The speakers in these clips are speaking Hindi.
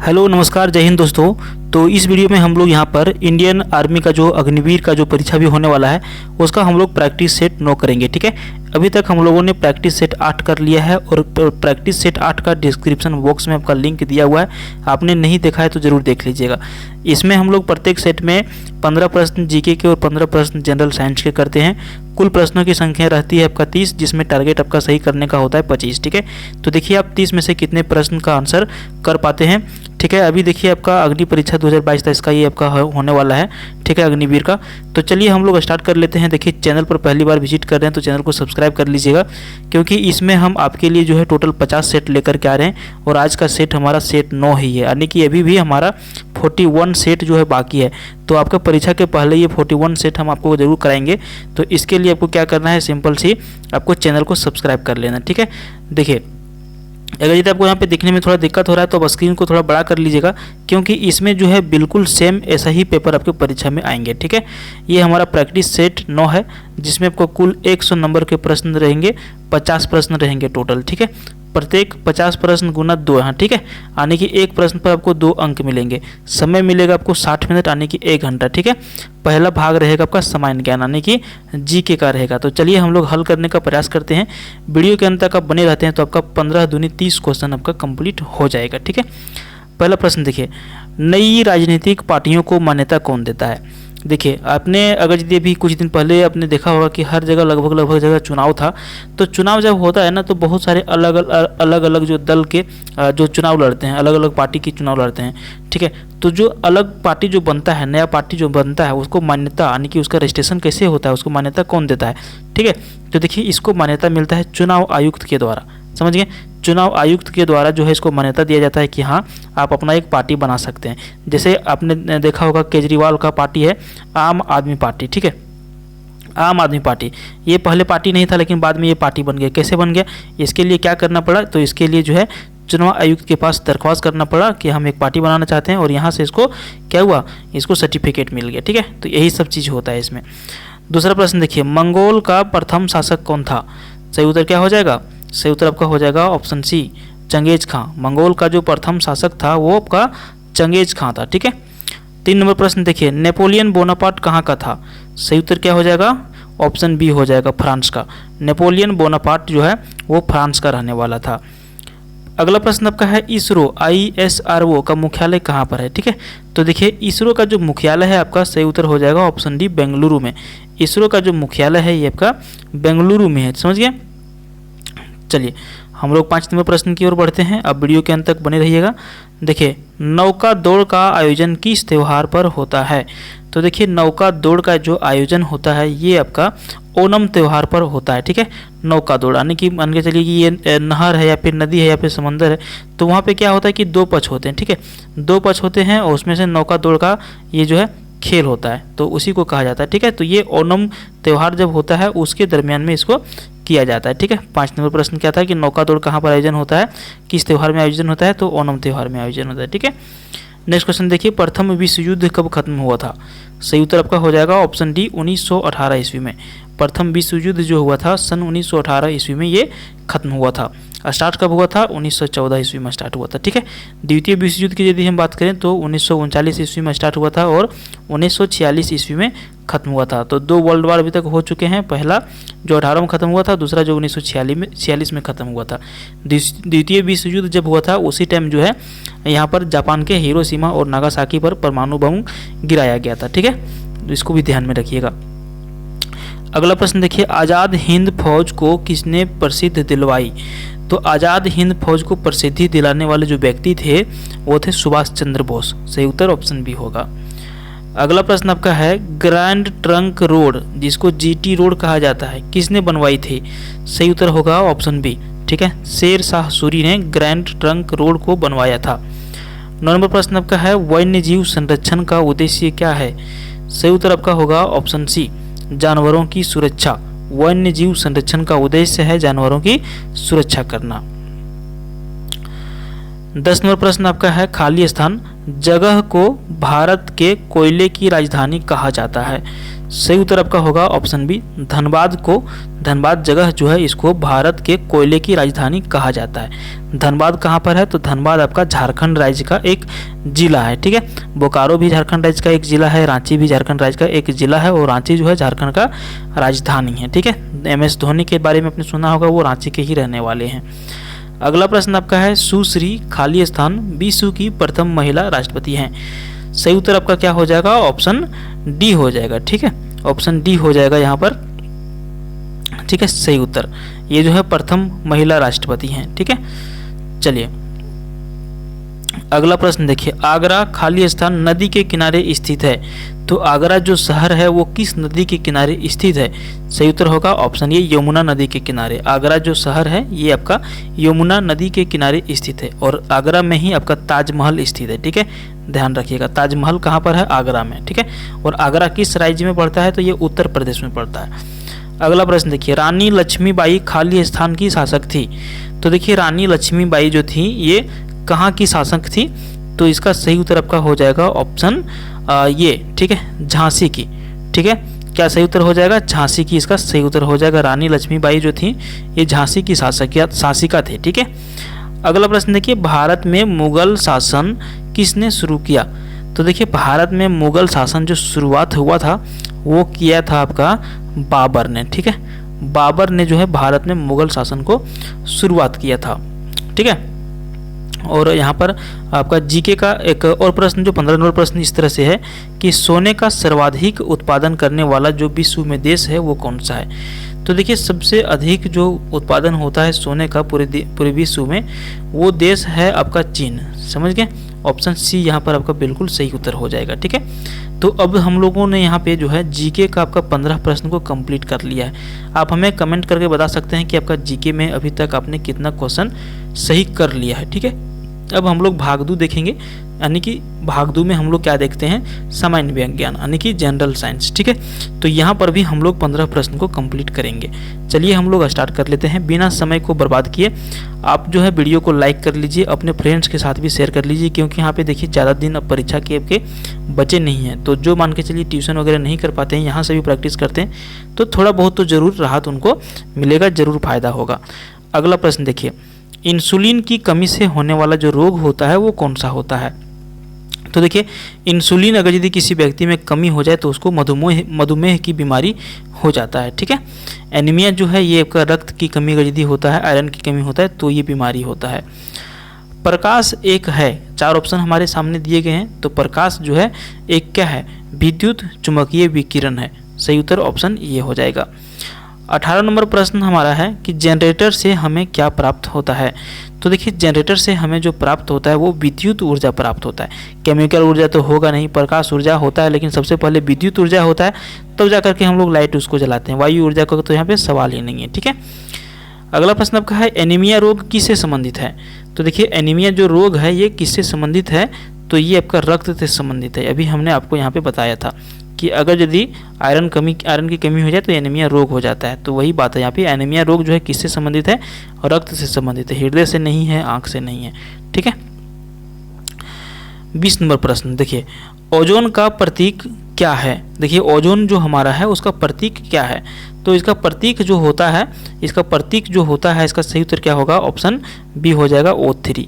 हेलो नमस्कार जय हिंद दोस्तों। तो इस वीडियो में हम लोग यहाँ पर इंडियन आर्मी का जो अग्निवीर का जो परीक्षा भी होने वाला है उसका हम लोग प्रैक्टिस सेट 9 करेंगे। ठीक है, अभी तक हम लोगों ने प्रैक्टिस सेट 8 कर लिया है और प्रैक्टिस सेट 8 का डिस्क्रिप्शन बॉक्स में आपका लिंक दिया हुआ है, आपने नहीं देखा है तो ज़रूर देख लीजिएगा। इसमें हम लोग प्रत्येक सेट में 15 प्रश्न जीके के और 15 प्रश्न जनरल साइंस के करते हैं। कुल प्रश्नों की संख्या रहती है आपका 30, जिसमें टारगेट आपका सही करने का होता है 25। ठीक है, तो देखिए आप 30 में से कितने प्रश्न का आंसर कर पाते हैं। ठीक है, अभी देखिए आपका अग्नि परीक्षा 2022 का ये आपका होने वाला है। ठीक है, अग्निवीर का। तो चलिए हम लोग स्टार्ट कर लेते हैं। देखिए चैनल पर पहली बार विजिट कर रहे हैं तो चैनल को सब्सक्राइब कर लीजिएगा, क्योंकि इसमें हम आपके लिए जो है टोटल 50 सेट लेकर के आ रहे हैं और आज का सेट हमारा सेट 9 ही है, यानी कि अभी भी हमारा 41 सेट जो है बाकी है। तो आपका परीक्षा के पहले ये 41 सेट हम आपको ज़रूर कराएंगे। तो इसके लिए आपको क्या करना है, सिंपल सी आपको चैनल को सब्सक्राइब कर लेना। ठीक है, देखिए अगर यदि आपको यहाँ पे दिखने में थोड़ा दिक्कत हो रहा है तो आप स्क्रीन को थोड़ा बड़ा कर लीजिएगा, क्योंकि इसमें जो है बिल्कुल सेम ऐसा ही पेपर आपके परीक्षा में आएंगे। ठीक है, ये हमारा प्रैक्टिस सेट 9 है, जिसमें आपको कुल 100 नंबर के प्रश्न रहेंगे, 50 प्रश्न रहेंगे टोटल। ठीक है, प्रत्येक 50 प्रश्न गुना 2 यहाँ। ठीक है, यानी कि एक प्रश्न पर आपको 2 अंक मिलेंगे। समय मिलेगा आपको 60 मिनट, यानी कि 1 घंटा। ठीक है, पहला भाग रहेगा आपका सामान्य ज्ञान, यानी कि जीके का रहेगा। तो चलिए हम लोग हल करने का प्रयास करते हैं। वीडियो के अंत तक आप बने रहते हैं तो आपका 15 दूनी 30 क्वेश्चन आपका कंप्लीट हो जाएगा। ठीक है, पहला प्रश्न देखिए, नई राजनीतिक पार्टियों को मान्यता कौन देता है? देखिए आपने अगर यदि अभी कुछ दिन पहले आपने देखा होगा कि हर जगह लगभग जगह चुनाव था। तो चुनाव जब होता है ना तो बहुत सारे अलग अलग जो दल के जो चुनाव लड़ते हैं, अलग अलग पार्टी की चुनाव लड़ते हैं। ठीक है, तो जो अलग पार्टी जो बनता है, नया पार्टी जो बनता है, उसको मान्यता यानी कि उसका रजिस्ट्रेशन कैसे होता है, उसको मान्यता कौन देता है? ठीक है, तो देखिए इसको मान्यता मिलता है चुनाव आयुक्त के द्वारा। समझ गए, चुनाव आयुक्त के द्वारा जो है इसको मान्यता दिया जाता है कि हाँ आप अपना एक पार्टी बना सकते हैं। जैसे आपने देखा होगा केजरीवाल का पार्टी है आम आदमी पार्टी। ठीक है, आम आदमी पार्टी ये पहले पार्टी नहीं था, लेकिन बाद में ये पार्टी बन गया। कैसे बन गया, इसके लिए क्या करना पड़ा? तो इसके लिए जो है चुनाव आयुक्त के पास दरख्वास्त करना पड़ा कि हम एक पार्टी बनाना चाहते हैं, और यहाँ से इसको क्या हुआ, इसको सर्टिफिकेट मिल गया। ठीक है, तो यही सब चीज़ होता है इसमें। दूसरा प्रश्न देखिए, मंगोल का प्रथम शासक कौन था? सही उत्तर क्या हो जाएगा? सही उत्तर आपका हो जाएगा ऑप्शन सी, चंगेज खां। मंगोल का जो प्रथम शासक था वो आपका चंगेज खां था। ठीक है, 3 नंबर प्रश्न देखिए, नेपोलियन बोनापार्ट कहाँ का था? सही उत्तर क्या हो जाएगा? ऑप्शन बी हो जाएगा, फ्रांस का। नेपोलियन बोनापार्ट जो है वो फ्रांस का रहने वाला था। अगला प्रश्न आपका है, इसरो ISRO का मुख्यालय कहाँ पर है? ठीक है, तो देखिए इसरो का जो मुख्यालय है आपका, सही उत्तर हो जाएगा ऑप्शन डी, बेंगलुरु में। इसरो का जो मुख्यालय है ये आपका बेंगलुरु में है। समझ गए। चलिए हम लोग 5 नंबर प्रश्न की ओर बढ़ते हैं। अब वीडियो के अंत तक बने रहिएगा। देखिए नौका दौड़ का आयोजन किस त्यौहार पर होता है? तो देखिए नौका दौड़ का जो आयोजन होता है ये आपका ओणम त्यौहार पर होता है। ठीक है, नौका दौड़ यानी कि मान के चलिए कि ये नहर है या फिर नदी है या फिर समंदर है, तो वहाँ पे क्या होता है कि 2 पक्ष होते हैं। ठीक है, 2 पक्ष होते हैं और उसमें से नौका दौड़ का ये जो है खेल होता है, तो उसी को कहा जाता है। ठीक है, तो ये ओणम त्यौहार जब होता है उसके दरमियान में इसको किया जाता है। ठीक है, 5 नंबर प्रश्न क्या था कि नौका दौड़ कहाँ पर आयोजन होता है, किस त्यौहार में आयोजन होता है? तो ओणम त्यौहार में आयोजन होता है। ठीक है, नेक्स्ट क्वेश्चन देखिए, प्रथम विश्व युद्ध कब खत्म हुआ था? सही उत्तर आपका हो जाएगा ऑप्शन डी, 1918 ईस्वी में। प्रथम विश्व युद्ध जो हुआ था सन 1918 ईस्वी में ये खत्म हुआ था। स्टार्ट कब हुआ था? 1914 ईस्वी में स्टार्ट हुआ था। ठीक है, द्वितीय विश्व युद्ध की यदि हम बात करें तो 1939 ईस्वी में स्टार्ट हुआ था और 1946 ईस्वी में खत्म हुआ था। तो 2 वर्ल्ड वार अभी तक हो चुके हैं, पहला जो 18 में खत्म हुआ था, दूसरा जो 1946 में खत्म हुआ था। द्वितीय विश्व युद्ध जब हुआ था उसी टाइम जो है यहाँ पर जापान के हिरोशिमा और नागासाकी पर परमाणु बम गिराया गया था। ठीक है, तो इसको भी ध्यान में रखिएगा। अगला प्रश्न देखिए, आज़ाद हिंद फौज को किसने प्रसिद्ध दिलवाई? तो आज़ाद हिंद फौज को प्रसिद्धि दिलाने वाले जो व्यक्ति थे वो थे सुभाष चंद्र बोस। सही उत्तर ऑप्शन बी होगा। अगला प्रश्न आपका है, ग्रैंड ट्रंक रोड जिसको GT रोड कहा जाता है किसने बनवाई थी? सही उत्तर होगा ऑप्शन बी। ठीक है, शेर शाह सूरी ने ग्रैंड ट्रंक रोड को बनवाया था। 9 नंबर प्रश्न आपका है, वन्य जीव संरक्षण का उद्देश्य क्या है? सही उत्तर आपका होगा ऑप्शन सी, जानवरों की सुरक्षा। वन्य जीव संरक्षण का उद्देश्य है जानवरों की सुरक्षा करना। 10 नंबर प्रश्न आपका है, खाली स्थान जगह को भारत के कोयले की राजधानी कहा जाता है। सही उत्तर आपका होगा ऑप्शन बी, धनबाद जगह जो है इसको भारत के कोयले की राजधानी कहा जाता है। धनबाद कहाँ पर है? तो धनबाद आपका झारखंड राज्य का एक जिला है, ठीक है। बोकारो भी झारखंड राज्य का एक जिला है, रांची भी झारखंड राज्य का एक जिला है, और रांची जो है झारखंड का राजधानी है, ठीक है। MS धोनी के बारे में आपने सुना होगा, वो रांची के ही रहने वाले हैं। अगला प्रश्न आपका है, सुश्री खाली स्थान विश्व की प्रथम महिला राष्ट्रपति हैं। सही उत्तर आपका क्या हो जाएगा? ऑप्शन डी हो जाएगा, ठीक है। ऑप्शन डी हो जाएगा यहाँ पर, ठीक है, सही उत्तर। ये जो है प्रथम महिला राष्ट्रपति हैं, ठीक है। चलिए अगला प्रश्न देखिए, आगरा खाली स्थान नदी के किनारे स्थित है, तो आगरा जो शहर है वो किस नदी के किनारे स्थित है? सही उत्तर होगा ऑप्शन ए, यमुना नदी के किनारे। आगरा जो शहर है ये आपका यमुना नदी के किनारे स्थित है, और आगरा में ही आपका ताजमहल स्थित है, ठीक है। ध्यान रखिएगा, ताजमहल कहाँ पर है? आगरा में, ठीक है। और आगरा किस राज्य में पड़ता है? तो ये उत्तर प्रदेश में पड़ता है। अगला प्रश्न देखिए, रानी लक्ष्मीबाई खाली स्थान की शासक थी। तो देखिए रानी लक्ष्मीबाई जो थी ये कहाँ की शासक थी? तो इसका सही उत्तर आपका हो जाएगा ऑप्शन ये, ठीक है, झांसी की, ठीक है। क्या सही उत्तर हो जाएगा? झांसी की इसका सही उत्तर हो जाएगा। रानी लक्ष्मीबाई जो थी ये झांसी की शासिका थे, ठीक है। अगला प्रश्न देखिए, भारत में मुगल शासन किसने शुरू किया? तो देखिए भारत में मुगल शासन जो शुरुआत हुआ था वो किया था आपका बाबर ने, ठीक है। बाबर ने जो है भारत में मुगल शासन को शुरुआत किया था, ठीक है। और यहाँ पर आपका जीके का एक और प्रश्न जो 15 नंबर प्रश्न इस तरह से है कि सोने का सर्वाधिक उत्पादन करने वाला जो विश्व में देश है वो कौन सा है? तो देखिए सबसे अधिक जो उत्पादन होता है सोने का पूरे विश्व में वो देश है आपका चीन, समझ गए। ऑप्शन सी यहाँ पर आपका बिल्कुल सही उत्तर हो जाएगा, ठीक है। तो अब हम लोगों ने यहाँ पे जो है जीके का आपका 15 प्रश्न को कंप्लीट कर लिया है। आप हमें कमेंट करके बता सकते हैं कि आपका जीके में अभी तक आपने कितना क्वेश्चन सही कर लिया है, ठीक है। अब हम लोग भाग 2 देखेंगे, यानी कि भाग 2 में हम लोग क्या देखते हैं? सामान्य विज्ञान यानी कि जनरल साइंस, ठीक है। तो यहाँ पर भी हम लोग 15 प्रश्न को कंप्लीट करेंगे। चलिए हम लोग स्टार्ट कर लेते हैं बिना समय को बर्बाद किए। आप जो है वीडियो को लाइक कर लीजिए, अपने फ्रेंड्स के साथ भी शेयर कर लीजिए, क्योंकि यहाँ पे देखिए ज़्यादा दिन अब परीक्षा के आपके बचे नहीं हैं। तो जो मान के चलिए ट्यूशन वगैरह नहीं कर पाते हैं, यहाँ से भी प्रैक्टिस करते हैं तो थोड़ा बहुत तो ज़रूर राहत उनको मिलेगा, ज़रूर फायदा होगा। अगला प्रश्न देखिए, इंसुलिन की कमी से होने वाला जो रोग होता है वो कौन सा होता है? तो देखिए इंसुलिन अगर यदि किसी व्यक्ति में कमी हो जाए तो उसको मधुमेह की बीमारी हो जाता है, ठीक है। एनीमिया जो है ये आपका रक्त की कमी अगर यदि होता है, आयरन की कमी होता है तो ये बीमारी होता है। प्रकाश एक है, 4 ऑप्शन हमारे सामने दिए गए हैं। तो प्रकाश जो है एक क्या है? विद्युत चुम्बकीय विकिरण है। सही उत्तर ऑप्शन ये हो जाएगा। 18 नंबर प्रश्न हमारा है कि जनरेटर से हमें क्या प्राप्त होता है? तो देखिए जनरेटर से हमें जो प्राप्त होता है वो विद्युत ऊर्जा प्राप्त होता है। केमिकल ऊर्जा तो होगा नहीं, प्रकाश ऊर्जा होता है, लेकिन सबसे पहले विद्युत ऊर्जा होता है, तब जा करके हम लोग लाइट उसको जलाते हैं। वायु ऊर्जा का तो यहाँ पे सवाल ही नहीं है, ठीक है। अगला प्रश्न आपका है एनीमिया रोग किससे संबंधित है? तो देखिए एनीमिया जो रोग है ये किससे संबंधित है? तो ये आपका रक्त से संबंधित है। अभी हमने आपको यहाँ पे बताया था कि अगर यदि आयरन की कमी हो जाए तो एनीमिया रोग हो जाता है। तो वही बात है यहाँ पे, एनीमिया रोग जो है किससे संबंधित है? रक्त से संबंधित है, हृदय से नहीं है, आंख से नहीं है, ठीक है। 20 नंबर प्रश्न देखिए, ओजोन का प्रतीक क्या है? देखिए ओजोन जो हमारा है उसका प्रतीक क्या है? तो इसका प्रतीक जो होता है, इसका सही उत्तर क्या होगा? ऑप्शन बी हो जाएगा O3।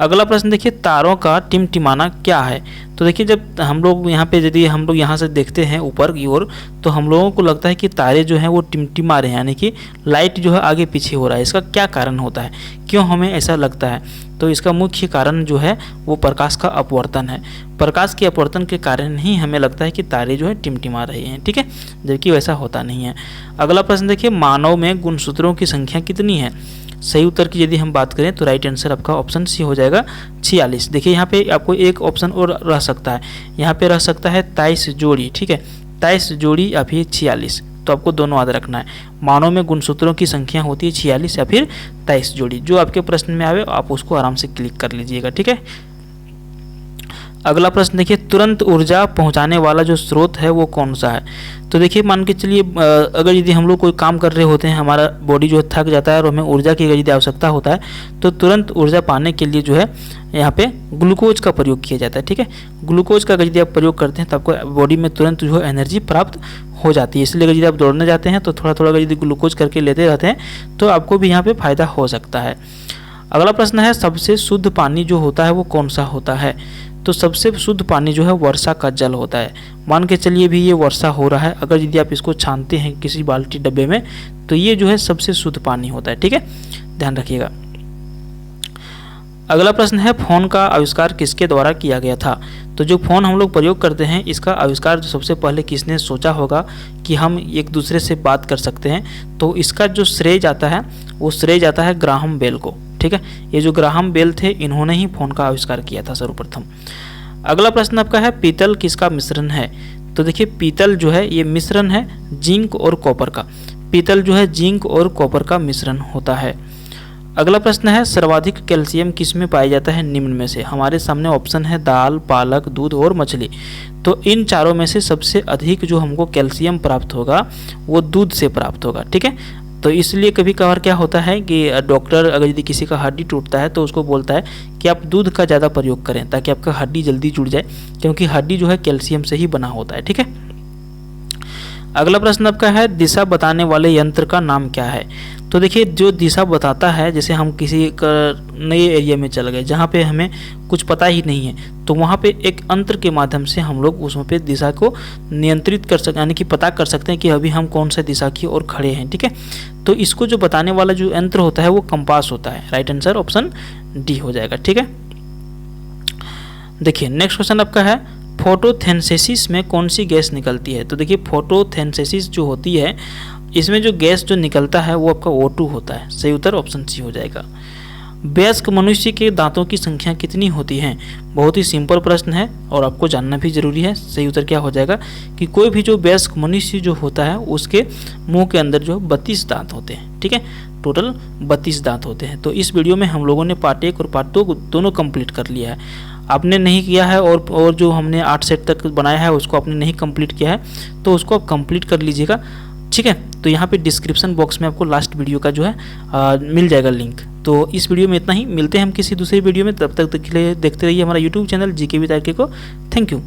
अगला प्रश्न देखिए, तारों का टिमटिमाना क्या है? तो देखिए जब हम लोग यहाँ पे यदि हम लोग यहाँ से देखते हैं ऊपर की ओर तो हम लोगों को लगता है कि तारे जो हैं वो टिमटिमा रहे हैं, यानी कि लाइट जो है आगे पीछे हो रहा है। इसका क्या कारण होता है? क्यों हमें ऐसा लगता है? तो इसका मुख्य कारण जो है वो प्रकाश का अपवर्तन है। प्रकाश के अपवर्तन के कारण ही हमें लगता है कि तारे जो है टिमटिमा रहे हैं, ठीक है, जबकि वैसा होता नहीं है। अगला प्रश्न देखिए, मानव में गुणसूत्रों की संख्या कितनी है? सही उत्तर की यदि हम बात करें तो राइट आंसर आपका ऑप्शन सी हो जाएगा 46। देखिए यहाँ पे आपको एक ऑप्शन और रह सकता है, यहाँ पे रह सकता है 23 जोड़ी, ठीक है, 23 जोड़ी या फिर 46। तो आपको दोनों याद रखना है। मानव में गुणसूत्रों की संख्या होती है 46 या फिर 23 जोड़ी। जो आपके प्रश्न में आवे आप उसको आराम से क्लिक कर लीजिएगा, ठीक है। अगला प्रश्न देखिए, तुरंत ऊर्जा पहुंचाने वाला जो स्रोत है वो कौन सा है। तो देखिए मान के चलिए अगर यदि हम लोग कोई काम कर रहे होते हैं, हमारा बॉडी जो है थक जाता है और हमें ऊर्जा की यदि आवश्यकता होता है, तो तुरंत ऊर्जा पाने के लिए जो है यहाँ पे ग्लूकोज का प्रयोग किया जाता है। ठीक है, ग्लूकोज का अगर यदि आप प्रयोग करते हैं तो आपको बॉडी में तुरंत जो है एनर्जी प्राप्त हो जाती है। इसलिए अगर यदि आप दौड़ने जाते हैं तो थोड़ा थोड़ा अगर यदि ग्लूकोज करके लेते रहते हैं तो आपको भी यहाँ पे फायदा हो सकता है। अगला प्रश्न है, सबसे शुद्ध पानी जो होता है वो कौन सा होता है। तो सबसे शुद्ध पानी जो है वर्षा का जल होता है। मान के चलिए भी ये वर्षा हो रहा है, अगर यदि आप इसको छानते हैं किसी बाल्टी डब्बे में तो ये जो है सबसे शुद्ध पानी होता है। ठीक है, ध्यान रखिएगा। अगला प्रश्न है, फोन का आविष्कार किसके द्वारा किया गया था। तो जो फ़ोन हम लोग प्रयोग करते हैं इसका आविष्कार जो सबसे पहले किसने सोचा होगा कि हम एक दूसरे से बात कर सकते हैं, तो इसका जो श्रेय जाता है वो श्रेय जाता है ग्राहम बेल को। ठीक है, ये जो ग्राहम बेल थे इन्होंने ही फ़ोन का आविष्कार किया था सर्वप्रथम। अगला प्रश्न आपका है, पीतल किसका मिश्रण है। तो देखिए पीतल जो है ये मिश्रण है जिंक और कॉपर का। पीतल जो है जिंक और कॉपर का मिश्रण होता है। अगला प्रश्न है, सर्वाधिक कैल्शियम किस में पाया जाता है निम्न में से। हमारे सामने ऑप्शन है दाल, पालक, दूध और मछली। तो इन चारों में से सबसे अधिक जो हमको कैल्शियम प्राप्त होगा वो दूध से प्राप्त होगा। ठीक है, तो इसलिए कभी कभार क्या होता है कि डॉक्टर अगर यदि किसी का हड्डी टूटता है तो उसको बोलता है कि आप दूध का ज़्यादा प्रयोग करें ताकि आपका हड्डी जल्दी जुड़ जाए, क्योंकि हड्डी जो है कैल्शियम से ही बना होता है। ठीक है, अगला प्रश्न आपका है, दिशा बताने वाले यंत्र का नाम क्या है। तो देखिए जो दिशा बताता है, जैसे हम किसी नए एरिया में चल गए जहाँ पे हमें कुछ पता ही नहीं है, तो वहाँ पे एक यंत्र के माध्यम से हम लोग उसमें पे दिशा को नियंत्रित कर सकते, यानी कि पता कर सकते हैं कि अभी हम कौन सा दिशा की ओर खड़े हैं। ठीक है, तो इसको जो बताने वाला जो यंत्र होता है वो कंपास होता है। राइट आंसर ऑप्शन डी हो जाएगा। ठीक है, देखिए नेक्स्ट क्वेश्चन आपका है, फोटोसिंथेसिस में कौन सी गैस निकलती है। तो देखिए फोटोसिंथेसिस जो होती है इसमें जो गैस जो निकलता है वो आपका O2 होता है। सही उत्तर ऑप्शन सी हो जाएगा। वयस्क मनुष्य के दांतों की संख्या कितनी होती है। बहुत ही सिंपल प्रश्न है और आपको जानना भी जरूरी है। सही उत्तर क्या हो जाएगा कि कोई भी जो वयस्क मनुष्य जो होता है उसके मुंह के अंदर जो 32 दांत होते हैं। ठीक है, टोटल 32 दांत होते हैं। तो इस वीडियो में हम लोगों ने पार्ट 1 और पार्ट 2 दोनों कंप्लीट कर लिया है। आपने नहीं किया है और जो हमने 8 सेट तक बनाया है उसको आपने नहीं कंप्लीट किया है तो उसको आप कंप्लीट कर लीजिएगा। ठीक है, तो यहाँ पे डिस्क्रिप्शन बॉक्स में आपको लास्ट वीडियो का जो है मिल जाएगा लिंक। तो इस वीडियो में इतना ही, मिलते हैं हम किसी दूसरे वीडियो में। तब तक के लिए देखते रहिए हमारा YouTube channel GK with RK को। Thank you.